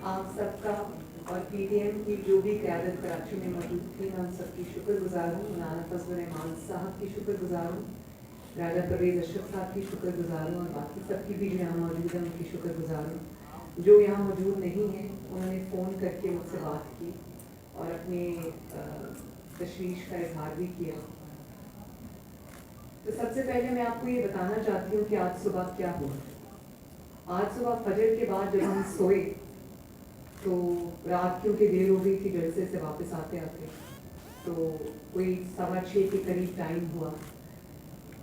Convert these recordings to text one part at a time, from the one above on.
आप सबका और पीटीएम की जो भी क़यादत कराची में मौजूद थी, मैं उन सबकी शुक्रगुजार हूँ। मौलाना फजल रहमान साहब की शुक्रगुजार हूँ, राजा परवेज़ अशरफ साहब की शुक्रगुजार हूँ, और बाकी सबकी भी जो यहाँ मौजूद हैं उनकी शुक्रगुजार हूँ। जो यहाँ मौजूद नहीं हैं उन्होंने फ़ोन करके मुझसे बात की और अपने तशवीश का इजहार भी किया। तो सबसे पहले मैं आपको ये बताना चाहती हूँ कि आज सुबह क्या हुआ। आज सुबह फजर के बाद जब हम सोए तो रात क्योंकि देर हो गई थी जलसे से वापस आते आते, तो कोई 6:15 के करीब टाइम हुआ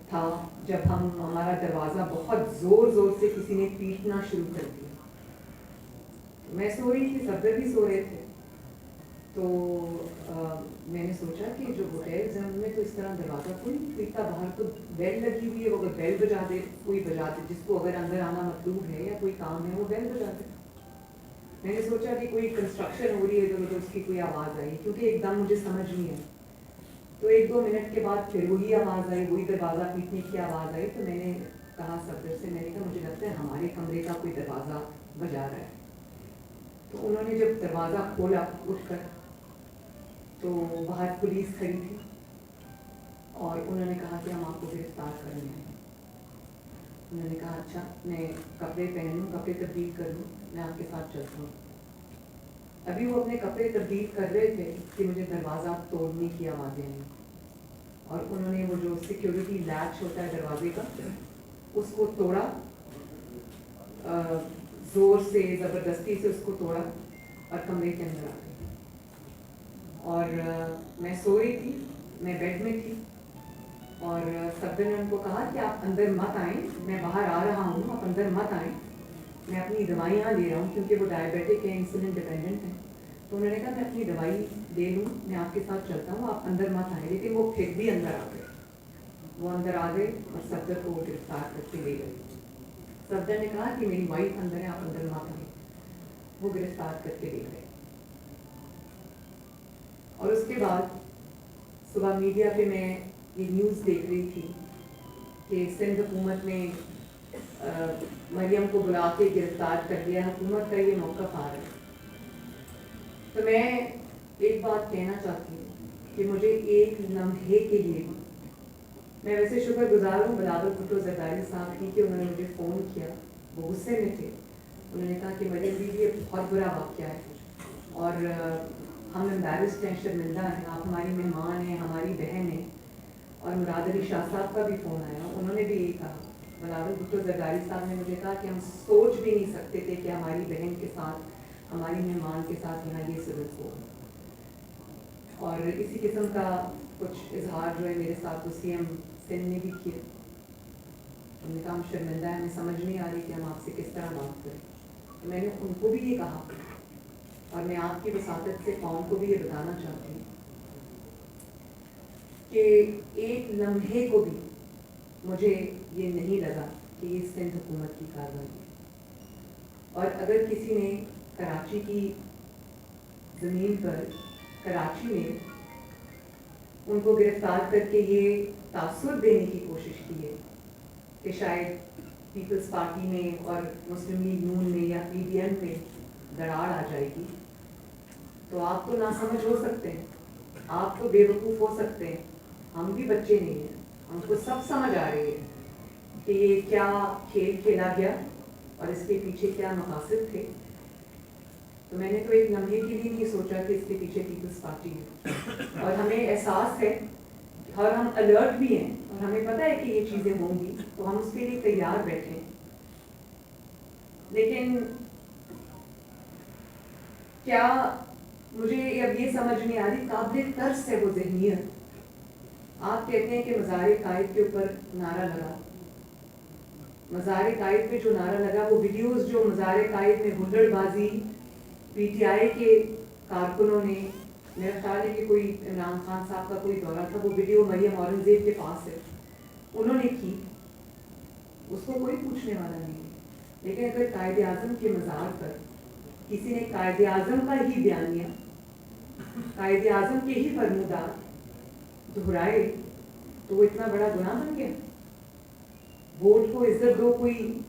था जब हमारा दरवाज़ा बहुत ज़ोर ज़ोर से किसी ने पीटना शुरू कर दिया। मैं सो रही थी, सफदर भी सो रहे थे, तो मैंने सोचा कि जो होटल्स हैं उनमें तो इस तरह दरवाज़ा कोई पीटता, बाहर तो बेल लगी हुई है, वो अगर बेल बजा दे, कोई बजा दे, जिसको अगर अंदर आना मतलूब है या कोई काम है वो बेल बजा दे। मैंने सोचा कि कोई कंस्ट्रक्शन हो रही है तो उसकी कोई आवाज़ आई, क्योंकि एकदम मुझे समझ नहीं आई। तो 1-2 मिनट के बाद फिर वही आवाज़ आई, वही दरवाज़ा पीटने की आवाज़ आई। तो मैंने कहा सफदर से, मैंने कहा मुझे लगता है हमारे कमरे का कोई दरवाज़ा बजा रहा है। तो उन्होंने जब दरवाज़ा खोला उठकर, तो बाहर पुलिस खड़ी थी और उन्होंने कहा कि हम आपको गिरफ्तार करने हैं। उन्होंने कहा अच्छा, मैं कपड़े पहन लूँ, कपड़े तब्दील कर लूँ, मैं आपके साथ चलता हूँ। अभी वो अपने कपड़े तब्दील कर रहे थे कि मुझे दरवाज़ा तोड़ने की आवाज़ें आई, और उन्होंने वो जो सिक्योरिटी लैच होता है दरवाजे का, उसको तोड़ा, ज़ोर से ज़बरदस्ती से उसको तोड़ा और कमरे के अंदर आ गए। और मैं सो रही थी, मैं बेड में थी, और सफदर ने उनको कहा कि आप अंदर मत आएँ, मैं बाहर आ रहा हूँ, आप अंदर मत आएँ, मैं अपनी दवाइयाँ ले रहा हूँ, क्योंकि वो डायबिटिक है, इंसुलिन डिपेंडेंट है। तो उन्होंने कहा मैं अपनी दवाई ले लूँ, मैं आपके साथ चलता हूँ, आप अंदर मत आए। लेकिन वो फिर भी अंदर आ गए, वो अंदर आ गए और सफदर को गिरफ्तार करके ले गए। सफदर ने कहा कि मेरी वाइफ अंदर है, आप अंदर मत आए। वो गिरफ्तार करके ले गए। और उसके बाद सुबह मीडिया पे मैं ये न्यूज़ देख रही थी कि सिंध हुकूमत ने मरियम को बुला के गिरफ्तार कर लिया, हुकूमत का ये मौक़िफ़ आ रहा है। तो मैं एक बात कहना चाहती हूँ कि मुझे एक लम्हे के लिए, मैं वैसे शुक्रगुजार हूँ बिलावल भुट्टो ज़रदारी साहब की कि उन्होंने मुझे फ़ोन किया, वो गुस्से में थे। उन्होंने कहा कि मरियम दीदी ये बहुत बुरा वाक़या है और हम एम्बैरेस्ड हैं, शर्मिंदा हैं, आप हमारी मेहमान हैं, हमारी बहन हैं। और मुराद अली शाह साहब का भी फ़ोन आया, उन्होंने भी यही कहा। बिलावल भुट्टो ज़रदारी साहब ने मुझे कहा कि हम सोच भी नहीं सकते थे कि हमारी बहन के साथ, हमारी मेहमान के साथ यहाँ ये सलूक हो। और इसी किस्म का कुछ इजहार जो है मेरे साथ तो CM सिंध ने भी किया। उन्होंने कहा हम शर्मिंदा है, हमें समझ नहीं आ रही कि हम आपसे किस तरह बात करें। तो मैंने उनको भी ये कहा, और मैं आपकी वसातत से कौम को भी ये बताना चाहती हूँ कि एक लम्हे को भी मुझे ये नहीं लगा कि ये सिंध हुकूमत की कार्रवाई है। और अगर किसी ने कराची की ज़मीन पर, कराची में उनको गिरफ्तार करके ये तासुर देने की कोशिश की है कि शायद पीपल्स पार्टी में और मुस्लिम लीग नून में या PDM में दरार आ जाएगी, तो आप तो नासमझ हो सकते हैं, आप तो बेवकूफ़ हो सकते हैं, हम भी बच्चे नहीं हैं, हमको सब समझ आ रही है कि ये क्या खेल खेला गया और इसके पीछे क्या मकासद थे। तो मैंने तो एक लम्हे के लिए नहीं सोचा कि इसके पीछे पीपल्स पार्टी है, और हमें एहसास है और हम अलर्ट भी हैं और हमें पता है कि ये चीज़ें होंगी, तो हम उसके लिए तैयार बैठे हैं। लेकिन क्या मुझे अब ये समझ नहीं आ रही, काबिल तर्स है वो ज़हनियत। आप कहते हैं कि मज़ार कायद के ऊपर नारा लगा, मज़ार कायद पे जो नारा लगा, वो वीडियोस जो मज़ार कायद में हुल्लड़बाजी PTI के कारकुनों ने, मेरा ख्याल है कि कोई इमरान खान साहब का कोई दौरा था, वो वीडियो मरियम औरंगज़ेब के पास है, उन्होंने की, उसको कोई पूछने वाला नहीं है। लेकिन अगर कायद आज़म के मज़ार पर किसी ने कायद आज़म का ही बयानिया, कायद आज़म के ही फरमूदार दोहराए, तो वो इतना बड़ा गुनाह बन गया। वोट को इज्जत दो कोई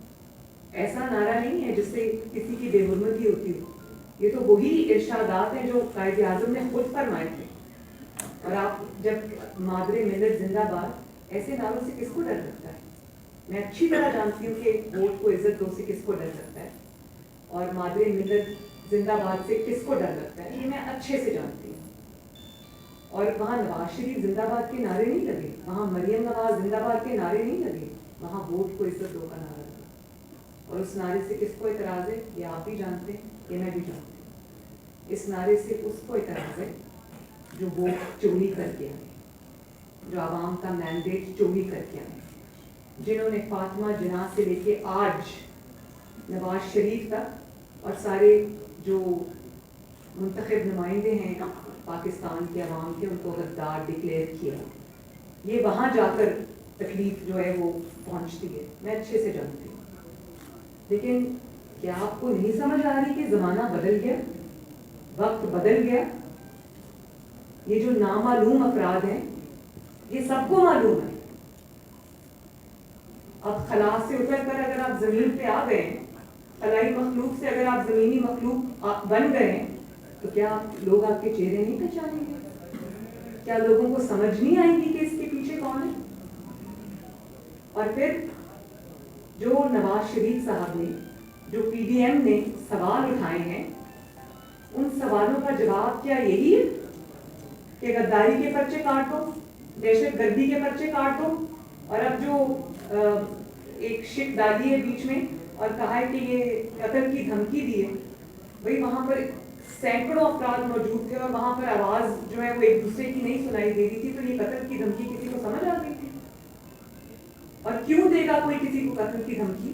ऐसा नारा नहीं है जिससे किसी की बेहुरमती होती हो। ये तो वही इरशादात हैं जो कायदे आज़म ने खुद फरमाए थे। और आप जब मादरे मिल्लत जिंदाबाद ऐसे नारों से किसको डर लगता है? मैं अच्छी तरह जानती हूँ कि वोट को इज्जत दो से किसको डर लगता है और मादरे मिल्लत जिंदाबाद से किसको डर लगता है, ये मैं अच्छे से जानती हूँ। और वहाँ नवाज शरीफ जिंदाबाद के नारे नहीं लगे, वहाँ मरियम नवाज जिंदाबाद के नारे नहीं लगे, वहाँ वोट को इज्जत दो का नारा लगा। और उस नारे से किसको एतराज़ है ये आप भी जानते हैं, ये मैं भी जानती हूँ। इस नारे से उसको एतराज़ है जो वोट चोरी करके आए, जो आवाम का मैंडेट चोरी करके आए, जिन्होंने फातिमा जिन्ना से लेके आज नवाज शरीफ तक और सारे जो मुंतखब नुमाइंदे हैं पाकिस्तान के अवाम के, उनको गद्दार डिक्लेयर किया। ये वहाँ जाकर तकलीफ जो है वो पहुँचती है, मैं अच्छे से जानती हूँ। लेकिन क्या आपको नहीं समझ आ रही कि ज़माना बदल गया, वक्त बदल गया? ये जो नामालूम अफराद हैं ये सबको मालूम है। अब खला से उतर कर अगर आप ज़मीन पे आ गए, खलाई मखलूक से अगर आप ज़मीनी मखलूक बन गए, तो क्या लोग आपके चेहरे नहीं पहचानेंगे? क्या लोगों को समझ नहीं आएगी कि इसके पीछे कौन है? और फिर जो नवाज शरीफ साहब ने, जो पीडीएम ने सवाल उठाए हैं, उन सवालों का जवाब क्या यही है कि गद्दारी के पर्चे काट दो, दहशतगर्दी के पर्चे काट दो? और अब जो एक शिक डाली है बीच में और कहा है कि ये कत्ल की धमकी दी है, भाई वहाँ पर सैकड़ों अफराद मौजूद थे और वहाँ पर आवाज़ जो है वो एक दूसरे की नहीं सुनाई दे रही थी, तो ये कत्ल की धमकी किसी को समझ आ गई थी? और क्यों देगा कोई किसी को कत्ल की धमकी?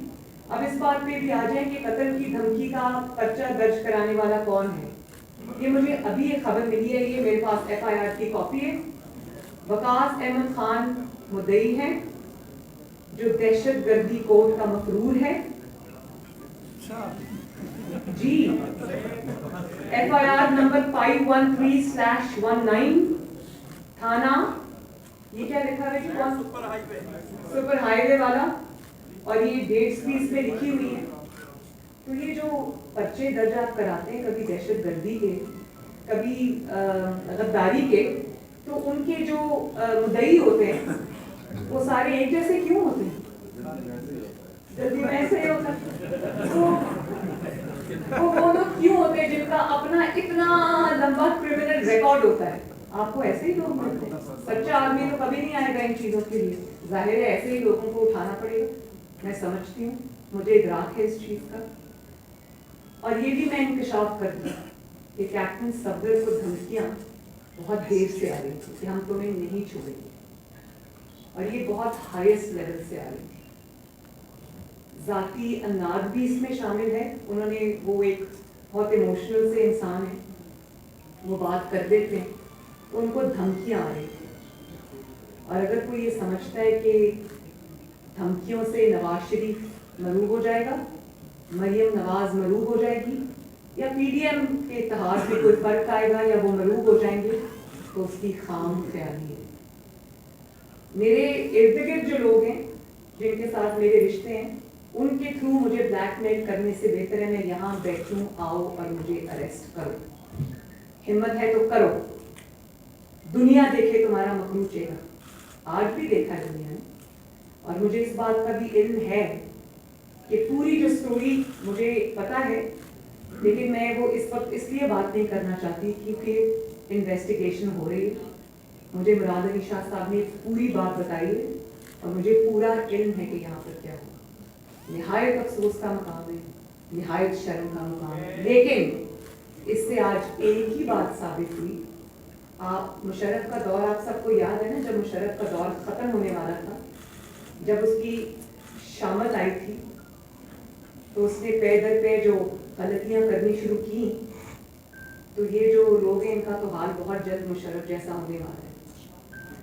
अब इस बात पे भी आ जाए कि कत्ल की धमकी का पर्चा दर्ज कराने वाला कौन है। ये मुझे अभी एक खबर मिली है, ये मेरे पास FIR की कॉपी है। वकास अहमद खान मुद्दई है जो दहशतगर्दी कोड का मफरूर है जी। FIR नंबर 513/19, थाना, ये क्या लिखा है? कौन? सुपर हाईवे वाला, और ये डेट्स भी इसमें लिखी हुई है। तो ये जो पर्चे दर्ज आप कराते हैं, कभी दहशतगर्दी के, कभी गद्दारी के, तो उनके जो मुद्दई होते हैं वो सारे एक जैसे क्यों होते हैं? जल्दी में ऐसे ही होता है। तो वो लोग क्यों होते हैं जिनका अपना इतना लंबा क्रिमिनल रिकॉर्ड होता है? आपको ऐसे ही लोग मिलते हैं? सच्चा आदमी तो कभी नहीं आएगा इन चीज़ों के लिए, जाहिर है ऐसे ही लोगों को उठाना पड़ेगा। मैं समझती हूँ, मुझे इदराक है इस चीज़ का। और ये भी मैं इंकशाफ करती हूँ कि कैप्टन सफदर को धमकियाँ बहुत देर से आ रही थी कि हम तुम्हें नहीं छुएंगे, और ये बहुत हाईएस्ट लेवल से आ रही थी। ज़ाती अनाद भी इसमें शामिल है। उन्होंने, वो एक बहुत इमोशनल से इंसान है, वो बात कर देते हैं तो उनको धमकियाँ आ रही थी। और अगर कोई ये समझता है कि धमकियों से नवाज शरीफ मरूब हो जाएगा, मरियम नवाज मरूब हो जाएगी, या पीडीएम के इत्तेहाद में कोई फर्क आएगा या वो मरूब हो जाएंगे, तो उसकी खाम ख्याली है। मेरे इर्द गिर्द जो लोग हैं जिनके साथ मेरे रिश्ते हैं, उनके थ्रू मुझे ब्लैकमेल करने से बेहतर है मैं यहाँ बैठूँ, आओ और मुझे अरेस्ट करो। हिम्मत है तो करो, दुनिया देखे तुम्हारा मखलू चेहरा। आज भी देखा है दुनिया ने। और मुझे इस बात का भी इल्म है कि पूरी जो स्टोरी मुझे पता है, लेकिन मैं वो इस वक्त इसलिए बात नहीं करना चाहती क्योंकि इन्वेस्टिगेशन हो रही है। मुझे मुराद अली शाह साहब ने पूरी बात बताई है और मुझे पूरा इल्म है कि यहाँ पर क्या हुआ। निहायत अफसोस का मकाम है, निहायत शर्म का मकाम है, लेकिन इससे आज एक ही बात साबित हुई। आप मुशर्रफ का दौर, आप सबको याद है ना, जब मुशर्रफ का दौर ख़त्म होने वाला था, जब उसकी शामत आई थी, तो उसने पे दर पे जो गलतियाँ करनी शुरू की, तो ये जो लोग हैं इनका तो हाल बहुत जल्द मुशर्रफ जैसा होने वाला है।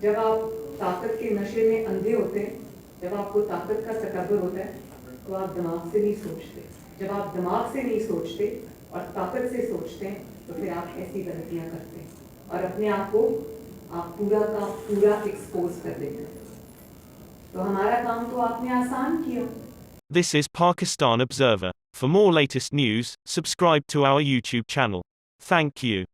जब आप ताकत के नशे में अंधे होते हैं, जब आपको ताकत का तकब्बुर होता है, तो आप दिमाग से नहीं सोचते। जब आप दिमाग से नहीं सोचते और ताकत से सोचते हैं, तो फिर आप ऐसी गलतियाँ करते हैं और अपने आप को आप पूरा का पूरा एक्सपोज कर देते हैं। तो हमारा काम तो आपने आसान किया। This is Pakistan Observer. For more latest news, subscribe to our YouTube channel. Thank you.